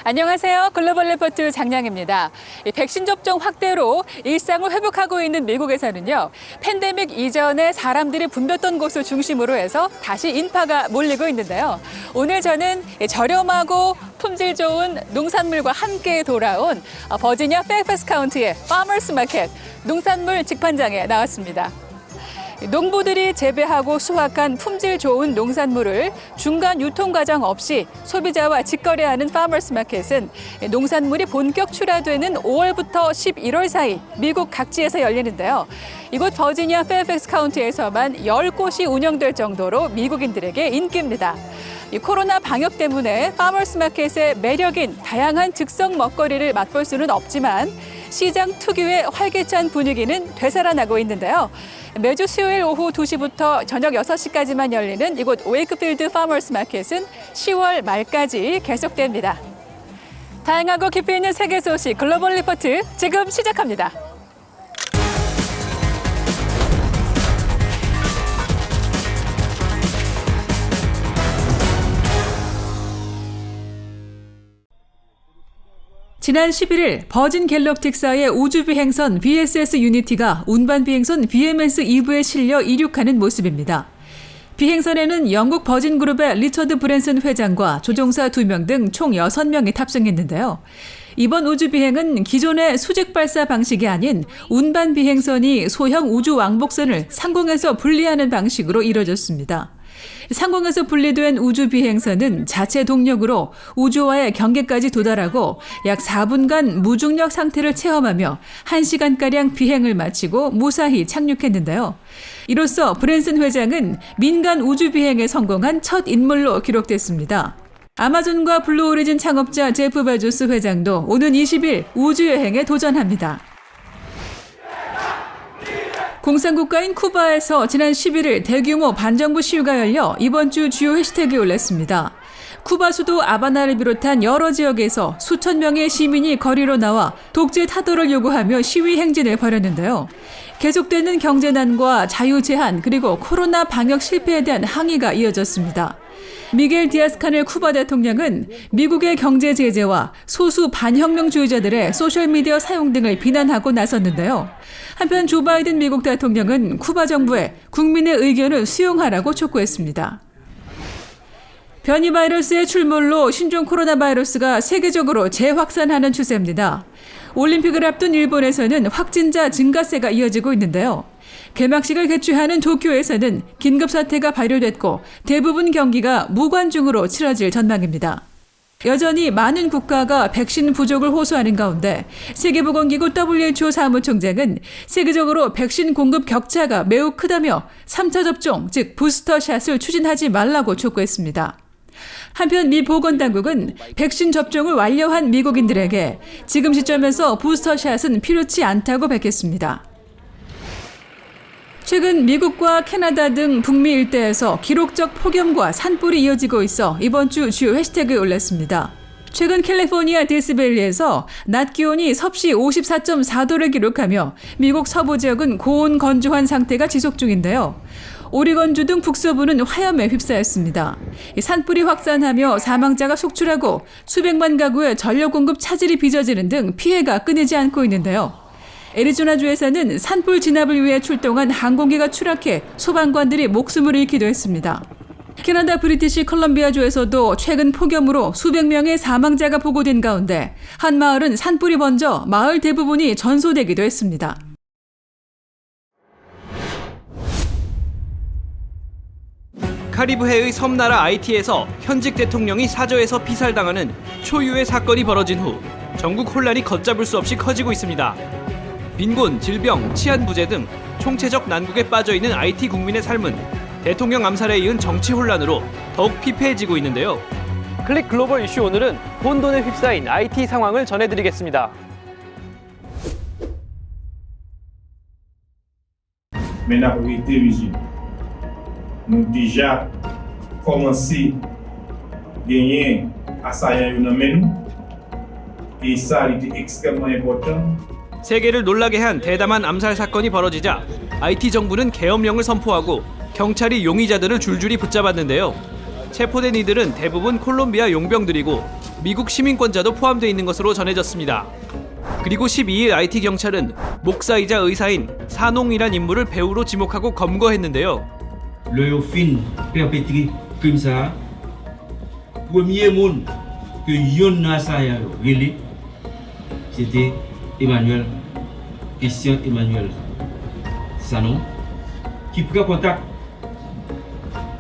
안녕하세요. 글로벌 리포트 장량입니다. 백신 접종 확대로 일상을 회복하고 있는 미국에서는요. 팬데믹 이전에 사람들이 붐볐던 곳을 중심으로 해서 다시 인파가 몰리고 있는데요. 오늘 저는 저렴하고 품질 좋은 농산물과 함께 돌아온 버지니아 페어팩스 카운티의 파머스 마켓 농산물 직판장에 나왔습니다. 농부들이 재배하고 수확한 품질 좋은 농산물을 중간 유통 과정 없이 소비자와 직거래하는 파머스 마켓은 농산물이 본격 출하되는 5월부터 11월 사이 미국 각지에서 열리는데요. 이곳 버지니아 페어팩스 카운티에서만 10곳이 운영될 정도로 미국인들에게 인기입니다. 이 코로나 방역 때문에 파머스 마켓의 매력인 다양한 즉석 먹거리를 맛볼 수는 없지만 시장 특유의 활기찬 분위기는 되살아나고 있는데요. 매주 수요일 오후 2시부터 저녁 6시까지만 열리는 이곳 웨이크필드 파머스 마켓은 10월 말까지 계속됩니다. 다양하고 깊이 있는 세계 소식 글로벌 리포트 지금 시작합니다. 지난 11일 버진 갤럭틱사의 우주비행선 VSS 유니티가 운반 비행선 BMS 2부에 실려 이륙하는 모습입니다. 비행선에는 영국 버진그룹의 리처드 브랜슨 회장과 조종사 2명 등 총 6명이 탑승했는데요. 이번 우주비행은 기존의 수직 발사 방식이 아닌 운반 비행선이 소형 우주 왕복선을 상공에서 분리하는 방식으로 이뤄졌습니다. 상공에서 분리된 우주 비행선은 자체 동력으로 우주와의 경계까지 도달하고 약 4분간 무중력 상태를 체험하며 1시간가량 비행을 마치고 무사히 착륙했는데요. 이로써 브랜슨 회장은 민간 우주 비행에 성공한 첫 인물로 기록됐습니다. 아마존과 블루오리진 창업자 제프 베조스 회장도 오는 20일 우주여행에 도전합니다. 공산국가인 쿠바에서 지난 11일 대규모 반정부 시위가 열려 이번 주 주요 해시태그에 올랐습니다. 쿠바 수도 아바나를 비롯한 여러 지역에서 수천 명의 시민이 거리로 나와 독재 타도를 요구하며 시위 행진을 벌였는데요. 계속되는 경제난과 자유 제한 그리고 코로나 방역 실패에 대한 항의가 이어졌습니다. 미겔 디아스카넬 쿠바 대통령은 미국의 경제 제재와 소수 반혁명주의자들의 소셜미디어 사용 등을 비난하고 나섰는데요. 한편 조 바이든 미국 대통령은 쿠바 정부에 국민의 의견을 수용하라고 촉구했습니다. 변이 바이러스의 출몰로 신종 코로나 바이러스가 세계적으로 재확산하는 추세입니다. 올림픽을 앞둔 일본에서는 확진자 증가세가 이어지고 있는데요. 개막식을 개최하는 도쿄에서는 긴급사태가 발효됐고 대부분 경기가 무관중으로 치러질 전망입니다. 여전히 많은 국가가 백신 부족을 호소하는 가운데 세계보건기구 WHO 사무총장은 세계적으로 백신 공급 격차가 매우 크다며 3차 접종, 즉 부스터샷을 추진하지 말라고 촉구했습니다. 한편 미 보건당국은 백신 접종을 완료한 미국인들에게 지금 시점에서 부스터샷은 필요치 않다고 밝혔습니다. 최근 미국과 캐나다 등 북미 일대에서 기록적 폭염과 산불이 이어지고 있어 이번 주 주요 해시태그에 올랐습니다. 최근 캘리포니아 데스밸리에서 낮 기온이 섭씨 54.4도를 기록하며 미국 서부 지역은 고온 건조한 상태가 지속 중인데요. 오리건주 등 북서부는 화염에 휩싸였습니다. 산불이 확산하며 사망자가 속출하고 수백만 가구의 전력 공급 차질이 빚어지는 등 피해가 끊이지 않고 있는데요. 애리조나주에서는 산불 진압을 위해 출동한 항공기가 추락해 소방관들이 목숨을 잃기도 했습니다. 캐나다 브리티시 컬럼비아주에서도 최근 폭염으로 수백 명의 사망자가 보고된 가운데 한 마을은 산불이 번져 마을 대부분이 전소되기도 했습니다. 카리브해의 섬나라 아이티에서 현직 대통령이 사저에서 피살당하는 초유의 사건이 벌어진 후 전국 혼란이 걷잡을 수 없이 커지고 있습니다. 빈곤, 질병, 치안 부재 등 총체적 난국에 빠져있는 IT 국민의 삶은 대통령 암살에 이은 정치 혼란으로 더욱 피폐해지고 있는데요. 클릭 글로벌 이슈 오늘은 혼돈에 휩싸인 IT 상황을 전해드리겠습니다. Menabilité régime. Nous déjà commencé gagner assaillant une menu et ça était extrêmement important. 세계를 놀라게 한 대담한 암살 사건이 벌어지자 IT 정부는 계엄령을 선포하고 경찰이 용의자들을 줄줄이 붙잡았는데요. 체포된 이들은 대부분 콜롬비아 용병들이고 미국 시민권자도 포함되어 있는 것으로 전해졌습니다. 그리고 12일 IT 경찰은 목사이자 의사인 사농이란 인물을 배우로 지목하고 검거했는데요. Le fin perpétré crime ça. Premier monde que yon na sa ya relé, c'était Emmanuel, Christian Emmanuel Sanon, qui prit contact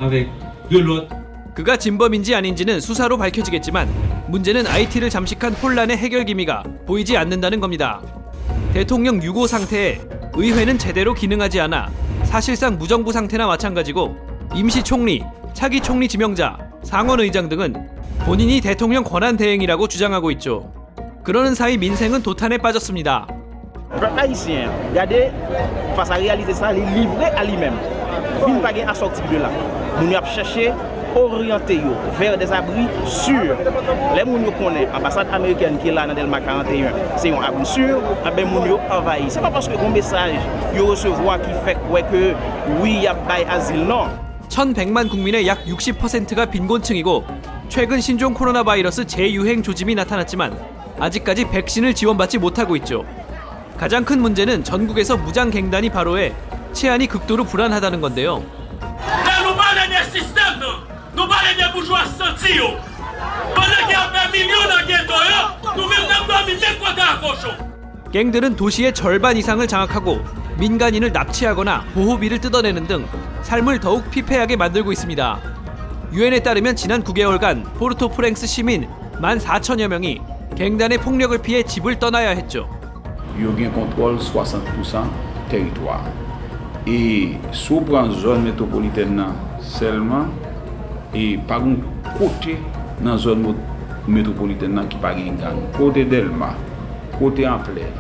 avec deux autres. 그가 진범인지 아닌지는 수사로 밝혀지겠지만 문제는 IT를 잠식한 혼란의 해결 기미가 보이지 않는다는 겁니다. 대통령 유고 상태에 의회는 제대로 기능하지 않아 사실상 무정부 상태나 마찬가지고 임시총리, 차기 총리 지명자, 상원의장 등은 본인이 대통령 권한 대행이라고 주장하고 있죠. 그러는 사이 민생은 도탄에 빠졌습니다. Peuple haïtien, regardez, face à réaliser ça, il est livré à lui-même. Il n'y a pas de sortie de là. Nous avons cherché orienter vers des abris sûrs. Les gens qui connaissent l'ambassade américaine qui est là dans Delma 41, c'est un abri sûr, les gens envahis. Ce n'est pas parce que un message qu'ils recevoir qui fait que oui, il y a bail asile, non. 1100만 국민의 약 60%가 빈곤층이고 최근 신종 코로나 바이러스 재유행 조짐이 나타났지만 아직까지 백신을 지원받지 못하고 있죠. 가장 큰 문제는 전국에서 무장갱단이 발호해 치안이 극도로 불안하다는 건데요. 갱들은 도시의 절반 이상을 장악하고 민간인을 납치하거나 보호비를 뜯어내는 등 삶을 더욱 피폐하게 만들고 있습니다. 유엔에 따르면 지난 9개월간 포르토프랭스 시민 14,000여 명이 갱단의 폭력을 피해 집을 떠나야 했죠. Yo gen kontrol 60% territoire. Et sou pran zone métropolitaine nan seulement et pas un côté dans zone métropolitaine nan qui pas gen gang. Côté Delma, côté Ampleur,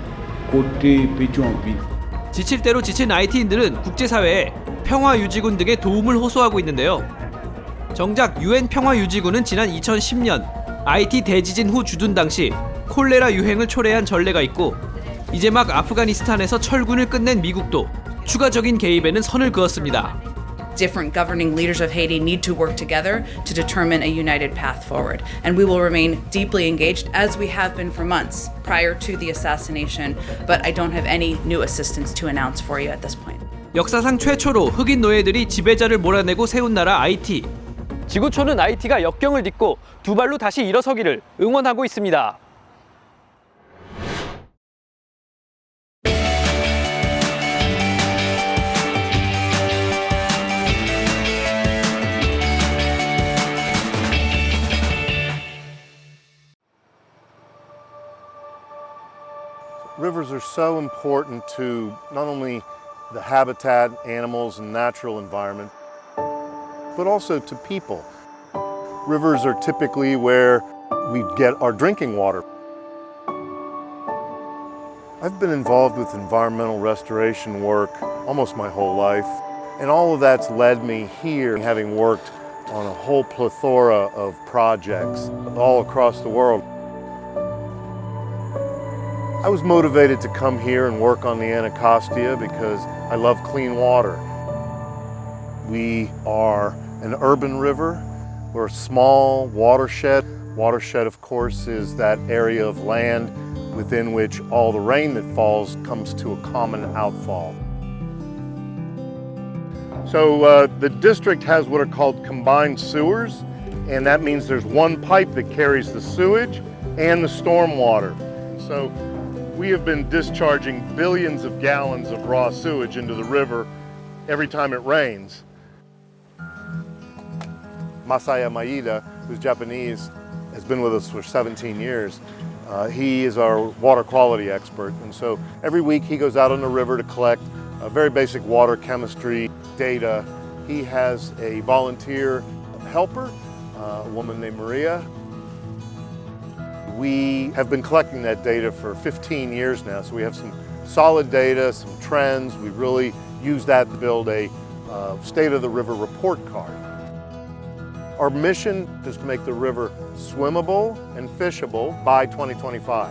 côté Pétionville. 지칠 대로 지친 IT인들은 국제사회에 평화유지군 등의 도움을 호소하고 있는데요. 정작 UN 평화유지군은 지난 2010년 IT 대지진 후 주둔 당시 콜레라 유행을 초래한 전례가 있고 이제 막 아프가니스탄에서 철군을 끝낸 미국도 추가적인 개입에는 선을 그었습니다. Different governing leaders of Haiti need to work together to determine a united path forward. And we will remain deeply engaged as we have been for months prior to the assassination, but I don't have any new assistance to announce for you at this point. 역사상 최초로 흑인 노예들이 지배자를 몰아내고 세운 나라 IT. 지구촌은 IT가 역경을 딛고 두 발로 다시 일어서기를 응원하고 있습니다. Rivers are so important to not only the habitat, animals, and natural environment, but also to people. Rivers are typically where we get our drinking water. I've been involved with environmental restoration work almost my whole life, and all of that's led me here, having worked on a whole plethora of projects all across the world. I was motivated to come here and work on the Anacostia because I love clean water. We are an urban river. We're a small watershed. Watershed, of course, is that area of land within which all the rain that falls comes to a common outfall. So the district has what are called combined sewers, and that means there's one pipe that carries the sewage and the storm water. So we have been discharging billions of gallons of raw sewage into the river every time it rains. Masaya Maeda, who's Japanese, has been with us for 17 years. He is our water quality expert, and so every week he goes out on the river to collect very basic water chemistry data. He has a volunteer helper, a woman named Maria. We have been collecting that data for 15 years now, so we have some solid data, some trends. We really use that to build a state of the river report card. Our mission is to make the river swimmable and fishable by 2025.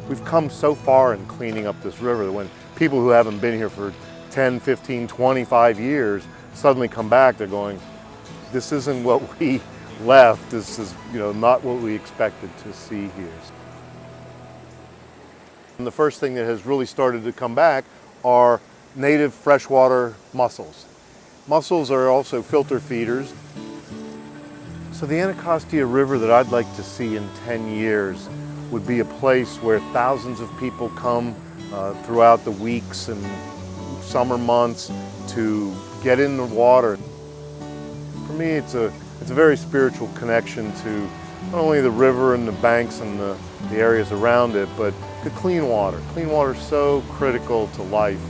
We've come so far in cleaning up this river that when people who haven't been here for 10, 15, 25 years suddenly come back, they're going, this isn't what we left. This is, not what we expected to see here. And the first thing that has really started to come back are native freshwater mussels. Mussels are also filter feeders. So the Anacostia River that I'd like to see in 10 years would be a place where thousands of people come throughout the weeks and summer months to get in the water. For me, it's a very spiritual connection to not only the river and the banks and the areas around it, but the clean water. Clean water is so critical to life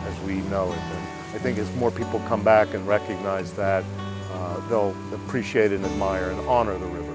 as we know it. And I think as more people come back and recognize that, they'll appreciate and admire and honor the river.